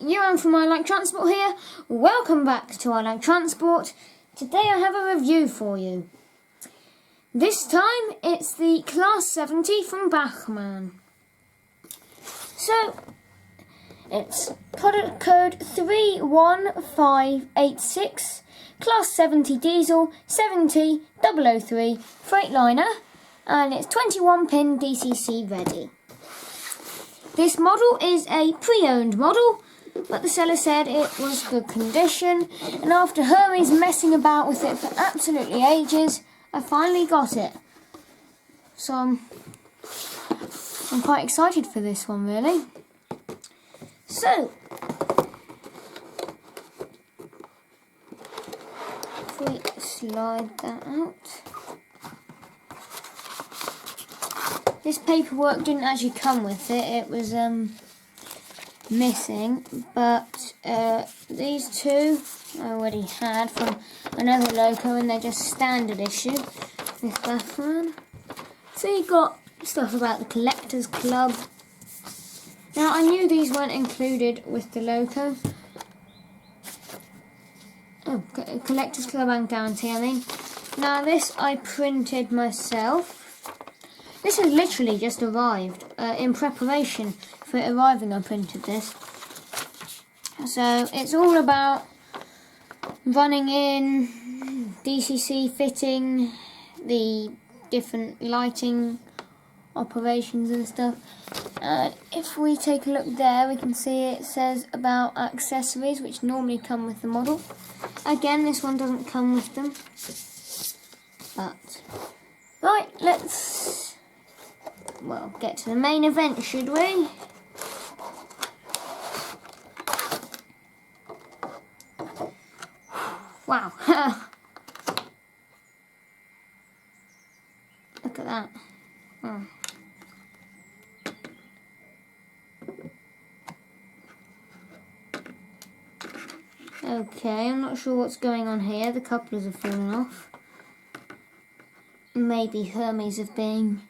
Ewan from I Like Transport here. Welcome back to I Like Transport. Today I have a review for you. This time it's the Class 70 from Bachmann. So, it's product code 31586, Class 70 Diesel 70003 Freightliner, and it's 21 pin DCC ready. This model is a pre-owned model, but the seller said it was good condition, and after Hermes messing about with it for absolutely ages, I finally got it. So I'm quite excited for this one, really. So, if we slide that out. This paperwork didn't actually come with it, it was missing, but these two I already had from another loco, and they're just standard issue with Bachmann. So you got stuff about the Collectors Club. Now I knew these weren't included with the loco. Oh, Collectors Club and Guarantee, I mean. Now this I printed myself. This has literally just arrived. In preparation for it arriving, I printed this. So it's all about running in, DCC fitting, the different lighting operations and stuff. If we take a look there, we can see it says about accessories, which normally come with the model. Again, this one doesn't come with them. But, right, let's get to the main event, should we? Wow. Look at that. Oh. Okay, I'm not sure what's going on here. The couplers have fallen off. Maybe Hermes have been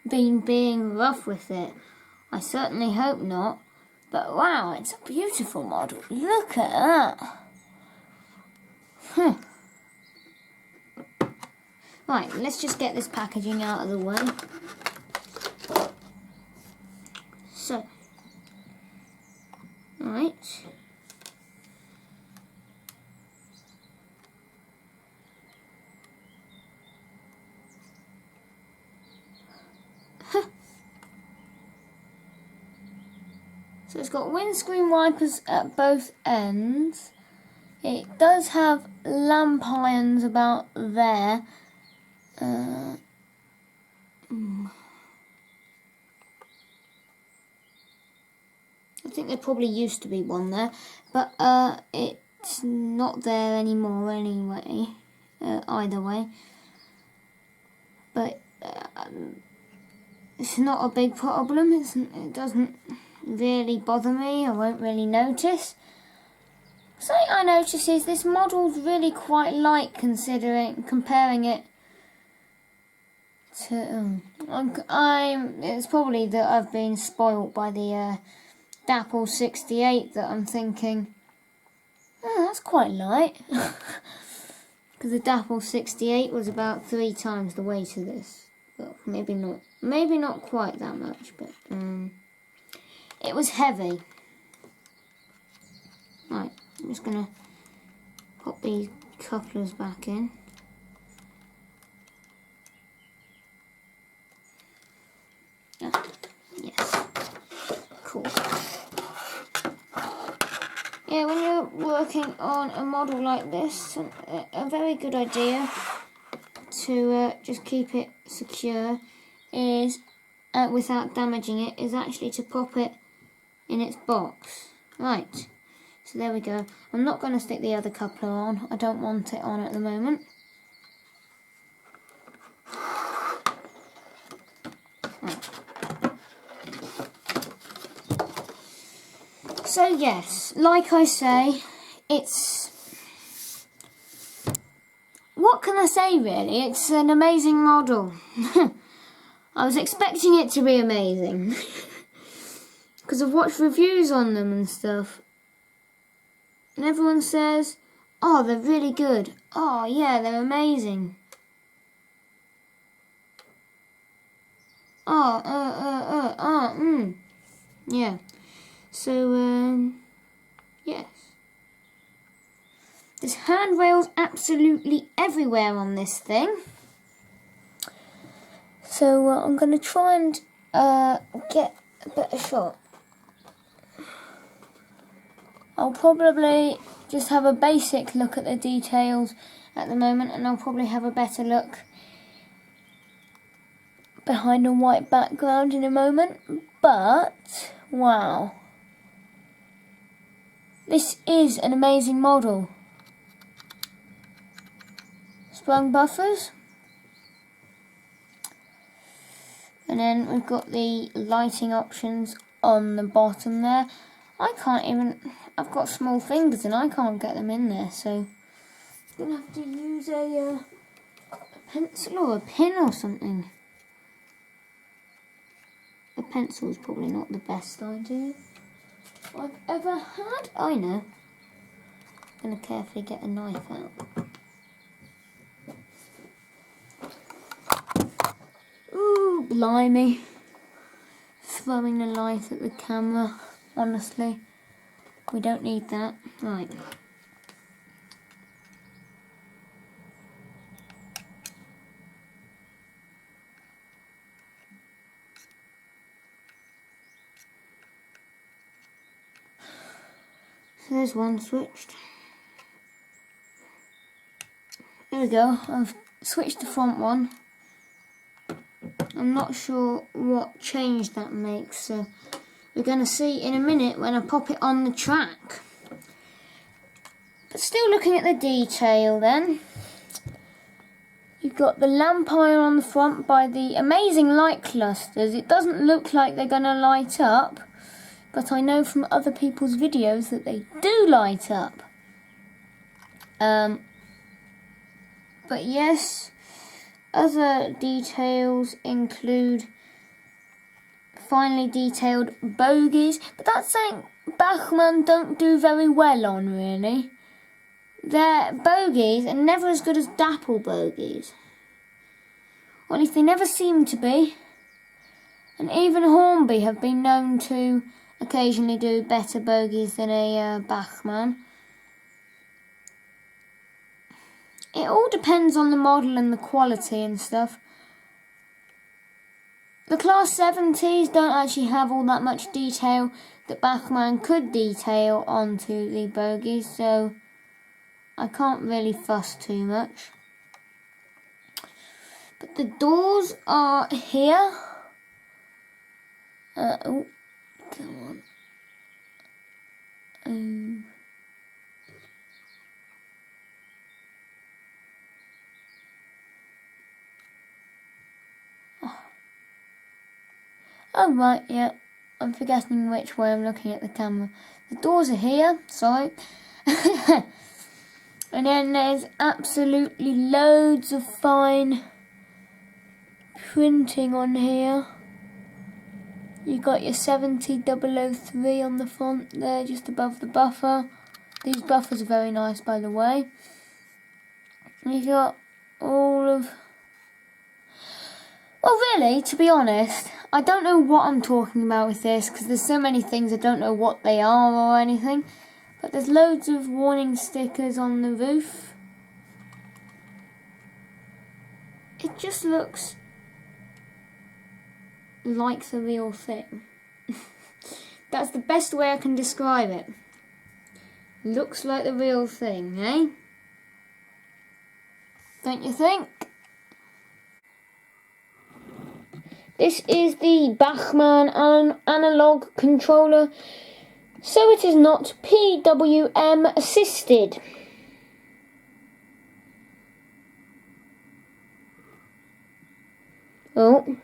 being rough with it. I certainly hope not. But wow, it's a beautiful model. Look at that. Right, let's just get this packaging out of the way. So, right. So it's got windscreen wipers at both ends. It does have lamp irons about there. I think there probably used to be one there, but it's not there anymore anyway, either way. But it's not a big problem, it doesn't really bother me, I won't really notice. Something I notice is this model's really quite light comparing it to, it's probably that I've been spoilt by the Dapple 68 that I'm thinking, oh, that's quite light. Because the Dapple 68 was about 3 times the weight of this. Well, maybe not quite that much, but it was heavy. Right, I'm just gonna pop these couplers back in. Ah, yes, cool. Yeah, when you're working on a model like this, a very good idea to just keep it secure is, without damaging it, is actually to pop it in its box. Right, so there we go. I'm not going to stick the other coupler on. I don't want it on at the moment. Right. So yes, like I say, it's... what can I say really? It's an amazing model. I was expecting it to be amazing. Because I've watched reviews on them and stuff. And everyone says, oh, they're really good. Oh, yeah, they're amazing. Yeah. So, yes. There's handrails absolutely everywhere on this thing. So, I'm going to try and get a better shot. I'll probably just have a basic look at the details at the moment, and I'll probably have a better look behind a white background in a moment. But, wow. This is an amazing model. Sprung buffers. And then we've got the lighting options on the bottom there. I've got small fingers and I can't get them in there, so I'm going to have to use a pencil or a pin or something. A pencil is probably not the best idea I've ever had. I know. I'm going to carefully get a knife out. Ooh, blimey. Throwing the light at the camera, honestly. We don't need that. Right. So there's one switched. There we go. I've switched the front one. I'm not sure what change that makes, so we're going to see in a minute when I pop it on the track. But still looking at the detail then. You've got the lamp iron on the front by the amazing light clusters. It doesn't look like they're going to light up, but I know from other people's videos that they do light up. But yes, other details include finely detailed bogies, but that's something Bachmann don't do very well on, really. Their bogies are never as good as dapple bogies. Or at least they never seem to be. And even Hornby have been known to occasionally do better bogies than a Bachmann. It all depends on the model and the quality and stuff. The Class 70s don't actually have all that much detail that Bachmann could detail onto the bogies, so I can't really fuss too much. But the doors are here. Oh, come on. Oh right, yeah. I'm forgetting which way I'm looking at the camera. The doors are here, sorry. And then there's absolutely loads of fine printing on here. You got your 70003 on the front there, just above the buffer. These buffers are very nice, by the way. You got all of... Well, really, to be honest, I don't know what I'm talking about with this, because there's so many things I don't know what they are or anything. But there's loads of warning stickers on the roof. It just looks like the real thing. That's the best way I can describe it. Looks like the real thing, eh? Don't you think? This is the Bachmann analog controller, so it is not PWM assisted. Oh,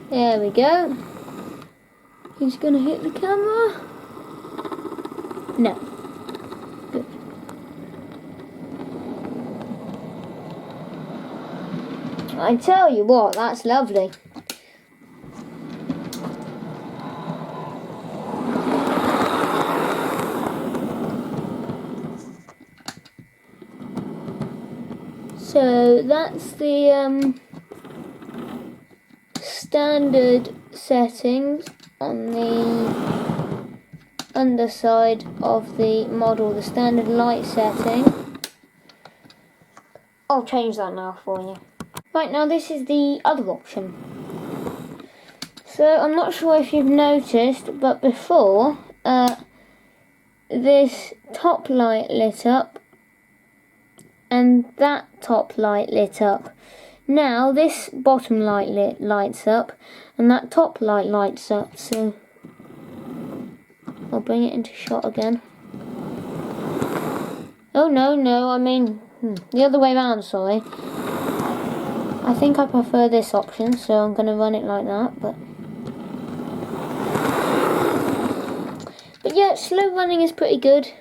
there we go. He's gonna hit the camera. No. Good. I tell you what, that's lovely. So that's the standard settings on the underside of the model, the standard light setting. I'll change that now for you. Right, now this is the other option. So I'm not sure if you've noticed, but before this top light lit up and that top light lit up. Now this bottom light lights up and that top light lights up. So I'll bring it into shot again. Oh no, I mean the other way around, sorry. I think I prefer this option, so I'm going to run it like that, but yeah, slow running is pretty good.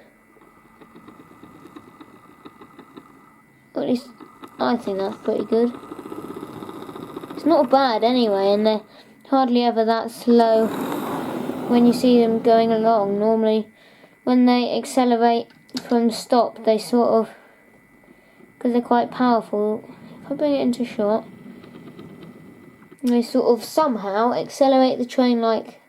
Or at least I think that's pretty good. It's not bad anyway, and they're hardly ever that slow when you see them going along. Normally when they accelerate from stop, they sort of, because they're quite powerful, if I bring it into shot, they sort of somehow accelerate the train like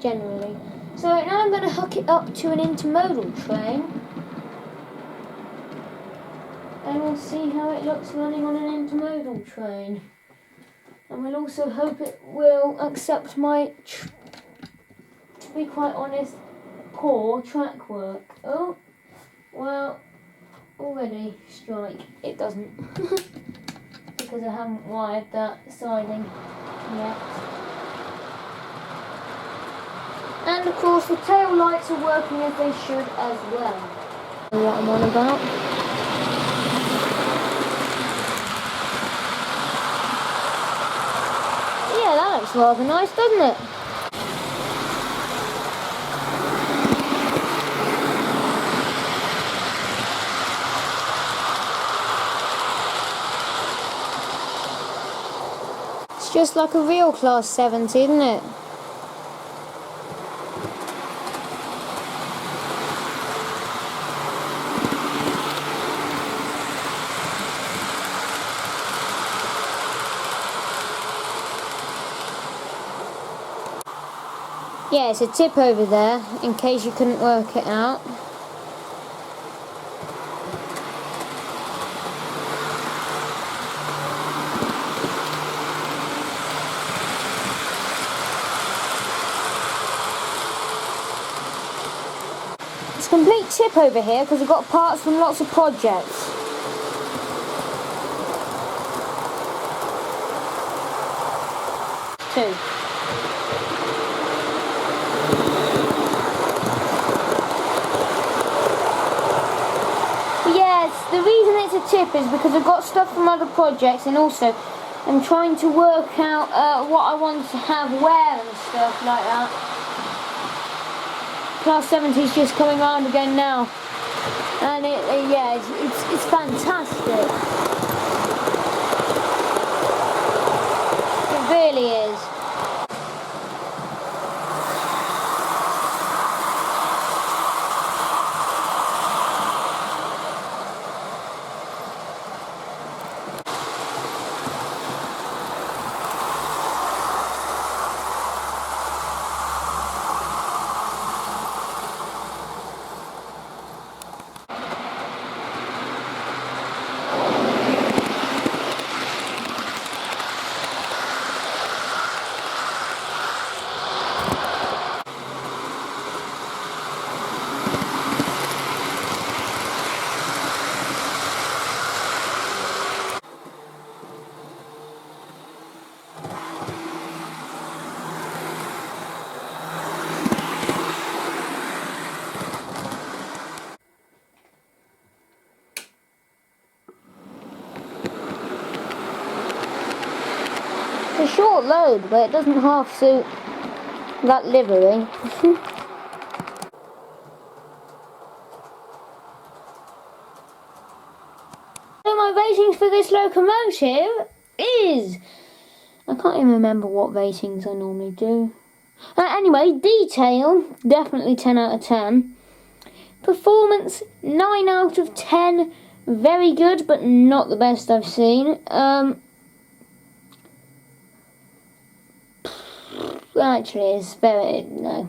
generally. So now I'm going to hook it up to an intermodal train and we'll see how it looks running on an intermodal train. And we'll also hope it will accept my, to be quite honest, poor track work. Oh, well, already strike. It doesn't. Because I haven't wired that siding yet. And of course the tail lights are working as they should as well. What I'm on about. Yeah, that looks rather nice, doesn't it? It's just like a real Class 70, isn't it? Yeah, it's a tip over there, in case you couldn't work it out. It's a complete tip over here, because I've got parts from lots of projects. Two. The reason it's a tip is because I've got stuff from other projects, and also I'm trying to work out what I want to have where and stuff like that. Class 70 is just coming around again now, and yeah, it's fantastic. It really is. It's a short load, but it doesn't half suit that livery. So my ratings for this locomotive is... I can't even remember what ratings I normally do. Anyway, detail, definitely 10 out of 10. Performance, 9 out of 10. Very good, but not the best I've seen. Actually, it's very... no.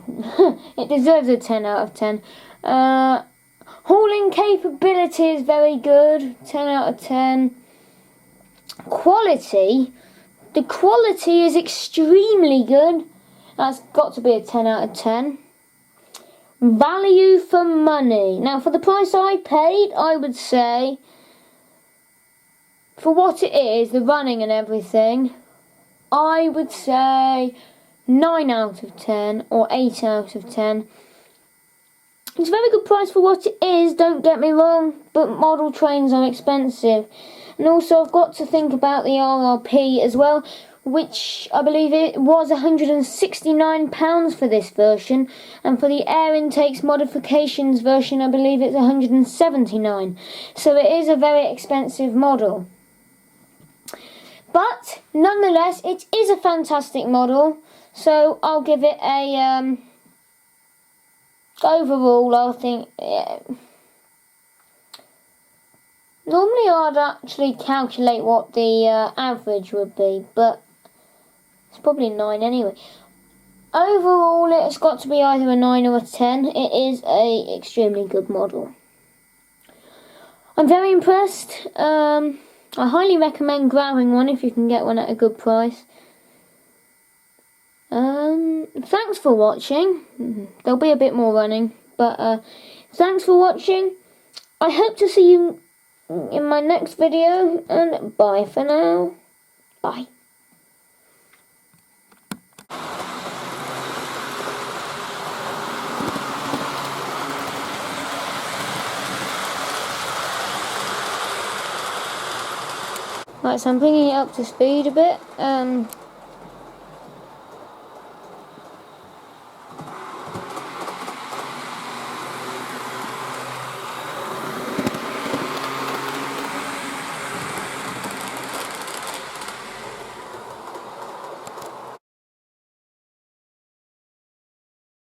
It deserves a 10 out of 10. Hauling capability is very good. 10 out of 10. Quality. The quality is extremely good. That's got to be a 10 out of 10. Value for money. Now, for the price I paid, I would say, for what it is, the running and everything, I would say 9 out of 10 or 8 out of 10. It's a very good price for what it is, don't get me wrong, but model trains are expensive. And also I've got to think about the RRP as well, which I believe it was £169 for this version, and for the air intakes modifications version I believe it's £179. So it is a very expensive model. But nonetheless, it is a fantastic model, so I'll give it a overall, I think. Normally I'd actually calculate what the average would be, but it's probably 9 anyway. Overall, it's got to be either a 9 or a 10. It is a extremely good model. I'm very impressed. I highly recommend grabbing one if you can get one at a good price. Thanks for watching. There'll be a bit more running, but thanks for watching. I hope to see you in my next video, and bye for now. Bye. Right, so I'm bringing it up to speed a bit.